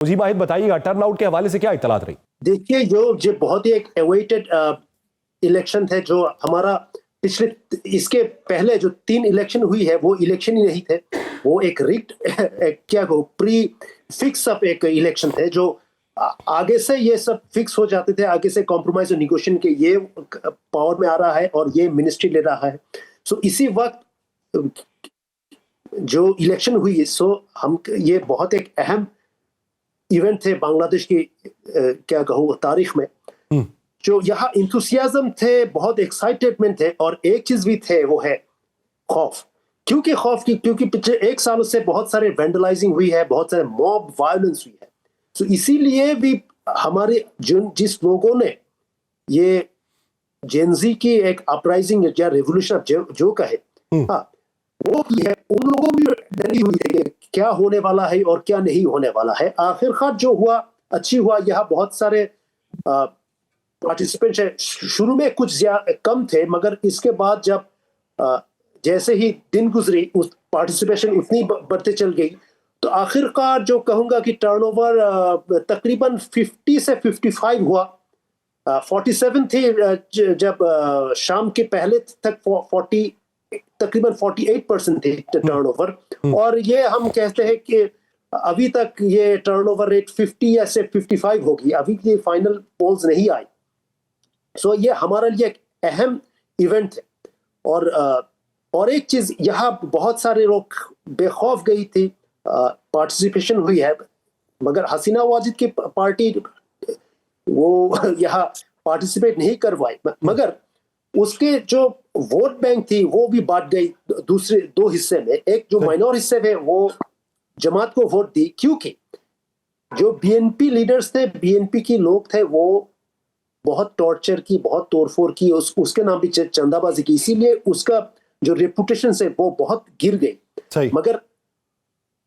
जी माहिद बताइएगा, टर्नआउट के हवाले से क्या इत्तलात रही? देखिए, जो बहुत ही एक अवेटेड इलेक्शन थे, जो हमारा पिछले इसके पहले जो 3 इलेक्शन हुई है वो इलेक्शन ही नहीं थे, वो एक रिग्ड क्या कहूँ, प्री फिक्स अप एक इलेक्शन थे, जो आगे से ये सब फिक्स हो जाते थे, आगे से कॉम्प्रोमाइज और निगोशिएशन के ये पावर में आ रहा है और ये मिनिस्ट्री ले रहा है। सो इसी वक्त जो इलेक्शन हुई, सो हम ये बहुत एक अहम इवेंट थे बांग्लादेश की क्या कहूँ तारीख में। जो यहाँ इंथुसियाज्म थे, बहुत एक्साइटेडमेंट थे, और एक चीज भी थे, वो है खौफ। क्योंकि पिछले 1 साल से बहुत सारे वेंडलाइजिंग हुई है, बहुत सारे मॉब वायलेंस हुई है। तो इसीलिए भी हमारे जिस लोगों ने ये जेनजी की एक अपराइजिंग या रेवोल्यूशन जो कहे, हाँ, वो की है, उन लोगों भी डरी हुई है कि क्या होने वाला है और क्या नहीं होने वाला है। आखिरकार जो हुआ अच्छी हुआ। यहाँ बहुत सारे पार्टिसिपेंट्स है, शुरू में कुछ कम थे, मगर इसके बाद जब जैसे ही दिन गुजरी, उस पार्टिसिपेशन उतनी बढ़ते चल गई। तो आखिरकार जो कहूंगा कि टर्नओवर तकरीबन 50 से 55 हुआ। 47 थी जब शाम के पहले तक, 40 तकरीबन 48% थे टर्नओवर। और ये हम कहते हैं कि अभी तक ये टर्नओवर रेट 50 या से 55 होगी, अभी ये फाइनल पोल्स नहीं आई। सो ये हमारे लिए एक अहम इवेंट है। और एक चीज, यहाँ बहुत सारे लोग बेखौफ गई थी, पार्टिसिपेशन हुई है, मगर हसीना वाजिद की पार्टी वो यहाँ पार्टिसिपेट नहीं करवाई, मगर उसके जो वोट बैंक थी वो भी बांट गई दूसरे 2 हिस्से में। एक जो माइनॉर हिस्से में वो जमात को वोट दी, क्योंकि जो बीएनपी लीडर्स थे, बीएनपी के लोग थे, वो बहुत टॉर्चर की, बहुत तोड़फोड़ की, उसके नाम भी चंदाबाजी की, इसीलिए उसका जो रेपुटेशन से वो बहुत गिर गई। मगर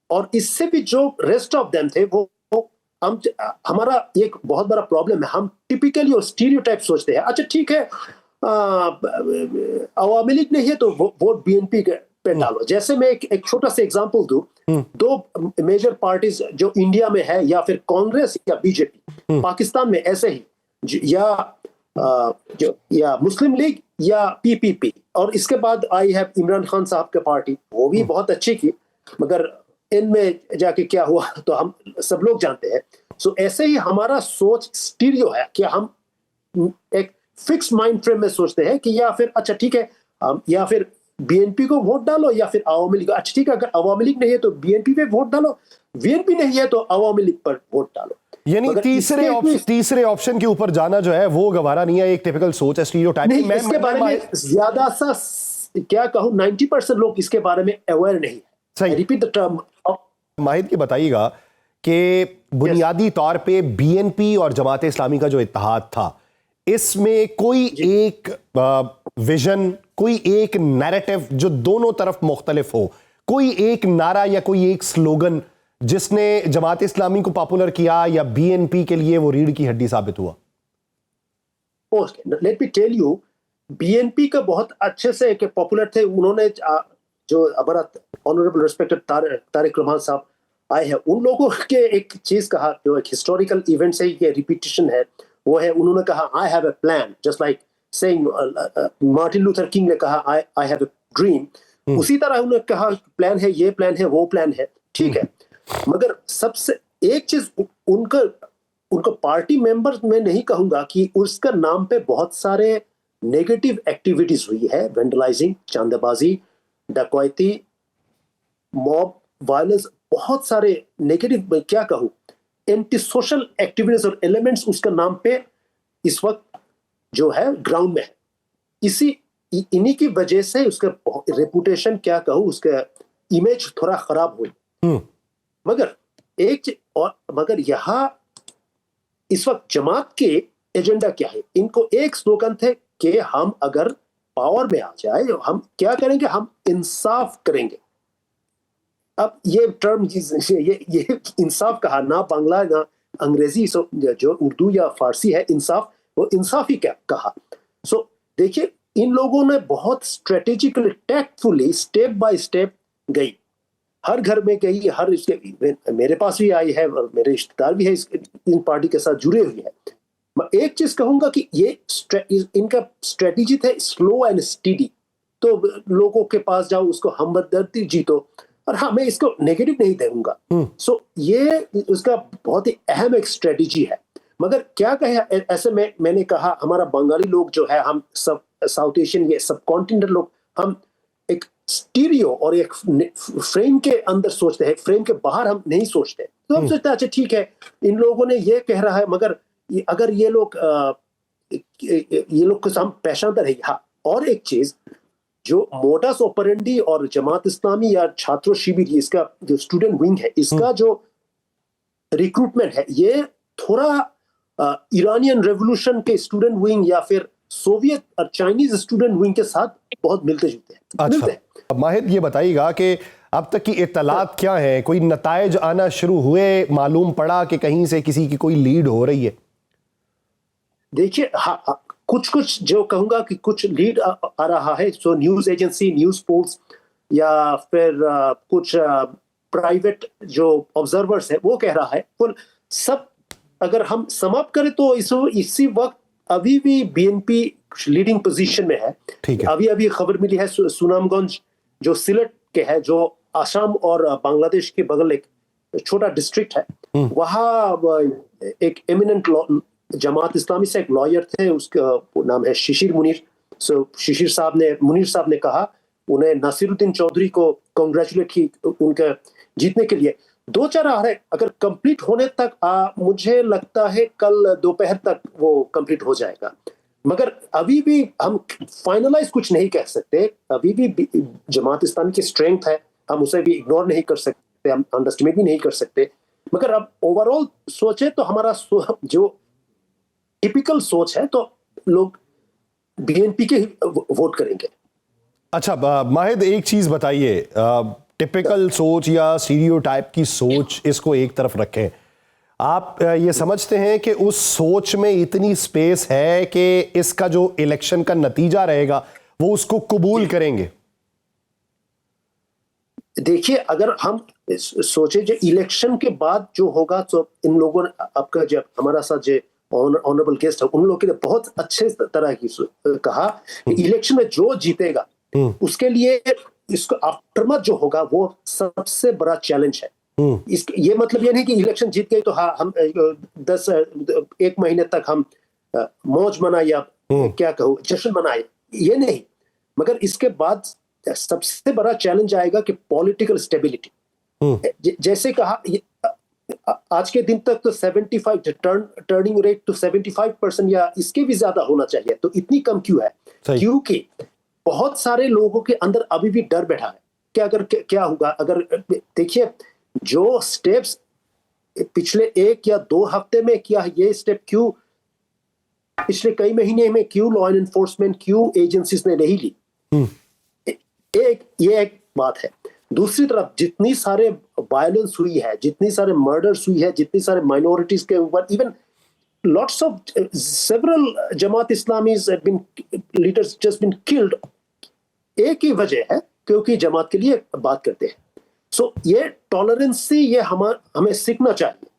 और इससे भी जो रेस्ट ऑफ देम थे, वो हमारा एक बहुत बड़ा प्रॉब्लम है, हम टिपिकली और स्टीरियोटाइप सोचते हैं। अच्छा ठीक है, अवामी लीग नहीं है तो वोट बीएनपी पे डालो। जैसे मैं एक छोटा सा एग्जांपल दूं, 2 मेजर पार्टीज जो इंडिया में है, या फिर कांग्रेस या बीजेपी, पाकिस्तान में ऐसे ही, या मुस्लिम लीग या पीपीपी, और इसके बाद आई है इमरान खान साहब की पार्टी, वो भी बहुत अच्छी की, मगर इनमें जाके क्या हुआ तो हम सब लोग जानते हैं। सो ऐसे ही हमारा सोच स्टीरियो है कि हम एक फिक्स माइंड फ्रेम में सोचते हैं कि या फिर अच्छा ठीक है, या फिर बीएनपी को वोट डालो या फिर अवामी लीग। अच्छा ठीक है, अगर अवामी लीग नहीं है तो बीएनपी पे वोट डालो, बीएनपी नहीं है तो अवामी लीग पर वोट डालो। यानी तीसरे ऑप्शन के ऊपर जाना जो है वो गवारा नहीं है, एक टिपिकल सोच है, स्टीरियोटाइप। नहीं, इसके बारे में ज्यादा सा क्या कहूं, 90% लोग इसके बारे में अवेयर नहीं है। Repeat the term. माहिद की बताइएगा कि बुनियादी तौर पे बीएनपी और जमात इस्लामी का जो इत्तेहाद था, इसमें कोई एक विजन, कोई एक नैरेटिव जो दोनों तरफ मुख्तलिफ हो, कोई एक नारा या कोई एक स्लोगन जिसने जमात इस्लामी को पॉपुलर किया या बीएनपी के लिए वो रीढ़ की हड्डी साबित हुआ? Let me tell you, BNP का बहुत अच्छे से पॉपुलर थे। उन्होंने जो हमारा ऑनरेबल रिस्पेक्टेड तारिक रहमान साहब आए हैं, उन लोगों के एक चीज कहा, जो एक हिस्टोरिकल इवेंट से ये रिपीटिशन है, वो है, उन्होंने कहा I have a plan, just like saying Martin Luther king ने कहा आई हैव अ ड्रीम। उसी तरह उन्होंने कहा प्लान है, ये प्लान है, वो प्लान है, ठीक है। मगर सबसे एक चीज, उनका पार्टी मेंबर में नहीं कहूंगा कि उसका नाम पे बहुत सारे नेगेटिव एक्टिविटीज हुई है, वेंडलाइजिंग, चांदाबाजी, डकैती, मॉब वायलेंस, बहुत सारे नेगेटिव, क्या कहूं, एंटी सोशल एक्टिविटीज और एलिमेंट्स उसका नाम पे इस वक्त जो है ग्राउंड में है। इन्हीं की वजह से उसका रेपुटेशन, क्या कहूं, उसका इमेज थोड़ा खराब हुई। मगर यहाँ इस वक्त जमात के एजेंडा क्या है? इनको एक स्लोगन थे कि हम अगर पावर में आ जाए, हम क्या करेंगे, हम इंसाफ करेंगे। अब ये टर्म, ये इंसाफ कहा, ना बांग्ला ना अंग्रेजी, जो उर्दू या फारसी है इंसाफ, वो इंसाफ ही क्या कहा। सो देखिए, इन लोगों ने बहुत strategically, tactfully, step by step गई। हर घर में गई, हर इसके मेरे पास भी आई है और मेरे रिश्तेदार भी है इन पार्टी के साथ जुड़े हुए हैं। मैं एक चीज कहूंगा कि ये इनका स्ट्रेटेजी था स्लो एंड स्टीडी। तो लोगों के पास जाओ, उसको हमदर्दी जीतो, और हाँ मैं इसको नेगेटिव नहीं कहूंगा। सो ये उसका बहुत ही अहम एक स्ट्रेटेजी है। मगर क्या कहे, ऐसे में मैंने कहा हमारा बंगाली लोग जो है, हम सब साउथ एशियन ये सब कॉन्टिनेंटल लोग, हम एक स्टीरियो और एक फ्रेम के अंदर सोचते हैं, फ्रेम के बाहर हम नहीं सोचते। तो हम सोचते हैं अच्छा ठीक है, इन लोगों ने ये कह रहा है, मगर अगर ये लोग को हम पहचानते रहे। हाँ, और एक चीज जो मोडस ऑपरेंडी और जमात इस्लामी या छात्र शिविर, इसका जो स्टूडेंट विंग है, इसका जो रिक्रूटमेंट है, ये थोड़ा ईरानियन रेवोल्यूशन के स्टूडेंट विंग या फिर सोवियत और चाइनीज स्टूडेंट विंग के साथ बहुत मिलते जुलते हैं। अच्छा, माहिद ये बताइएगा कि अब तक की इत्तलात क्या है, कोई नतायज आना शुरू हुए, मालूम पड़ा कि कहीं से किसी की कोई लीड हो रही है? देखिए, हाँ, कुछ जो कहूंगा कि कुछ लीड आ रहा है। So news agency, news polls या फिर कुछ प्राइवेट जो ऑब्जर्वर्स है वो कह रहा है। पर सब अगर हम समाप्त करें तो इसी वक्त अभी भी बीएनपी लीडिंग पोजीशन में है। अभी खबर मिली है सुनामगंज जो सिलेट के है, जो असम और बांग्लादेश के बगल एक छोटा डिस्ट्रिक्ट है, वहां एक एमिनेंट जमात इस्लामी से एक लॉयर थे, उसका नाम है शिशिर मुनीर। सो मुनीर साहब ने कहा, उन्हें नासिरुद्दीन चौधरी को कांग्रेचुलेट की उनका जीतने के लिए। 2-4 आ रहे, अगर कंप्लीट होने तक मुझे लगता है कल दोपहर तक वो कंप्लीट हो जाएगा। मगर अभी भी हम फाइनलाइज कुछ नहीं कह सकते। अभी भी जमात इस्लामी की स्ट्रेंथ है, हम उसे भी इग्नोर नहीं कर सकते, हम अंडरस्टिमेट भी नहीं कर सकते। मगर अब ओवरऑल सोचे तो हमारा जो टिपिकल सोच है, तो लोग बीएनपी के वोट करेंगे। अच्छा माहिद, एक चीज बताइए, टिपिकल सोच या स्टीरियोटाइप की सोच, इसको एक तरफ रखें, आप ये समझते हैं कि उस सोच में इतनी स्पेस है कि इसका जो इलेक्शन का नतीजा रहेगा वो उसको कबूल करेंगे? देखिए, अगर हम सोचे जो इलेक्शन के बाद जो होगा, तो इन लोगों ने आपका जब हमारा साथ जो ऑनरेबल गेस्ट है, उन लोगों के लिए बहुत अच्छे तरह की कहा कि इलेक्शन में जो जीतेगा उसके लिए इसको आफ्टरमैथ जो होगा वो सबसे बड़ा चैलेंज है। ये मतलब ये नहीं कि इलेक्शन जीत गए तो हाँ हम 1 महीने तक हम मौज मनाए या क्या कहूँ जश्न मनाए, ये नहीं। मगर इसके बाद सबसे बड़ा चैलेंज आएगा कि पॉलिटिकल स्टेबिलिटी। जैसे कहा, आज के दिन तक तो 75 टर्निंग रेट तो 75% या इसके भी ज्यादा होना चाहिए, तो इतनी कम क्यों है? क्योंकि बहुत सारे लोगों के अंदर अभी भी डर बैठा है कि अगर क्या होगा। अगर देखिए, जो स्टेप्स पिछले 1 या 2 हफ्ते में किया, ये स्टेप क्यों पिछले कई महीने में क्यों लॉ एनफोर्समेंट, क्यों एजेंसीज ने नहीं ली? ये एक बात है। दूसरी तरफ जितनी सारे वायलेंस हुई है, जितनी सारे मर्डर्स हुई है, जितनी सारे माइनॉरिटीज के ऊपर, even lots of several Jamaat Islamis have been leaders just been killed, एक ही वजह है क्योंकि जमात के लिए बात करते हैं। सो ये टॉलरेंसी, ये हमें सीखना चाहिए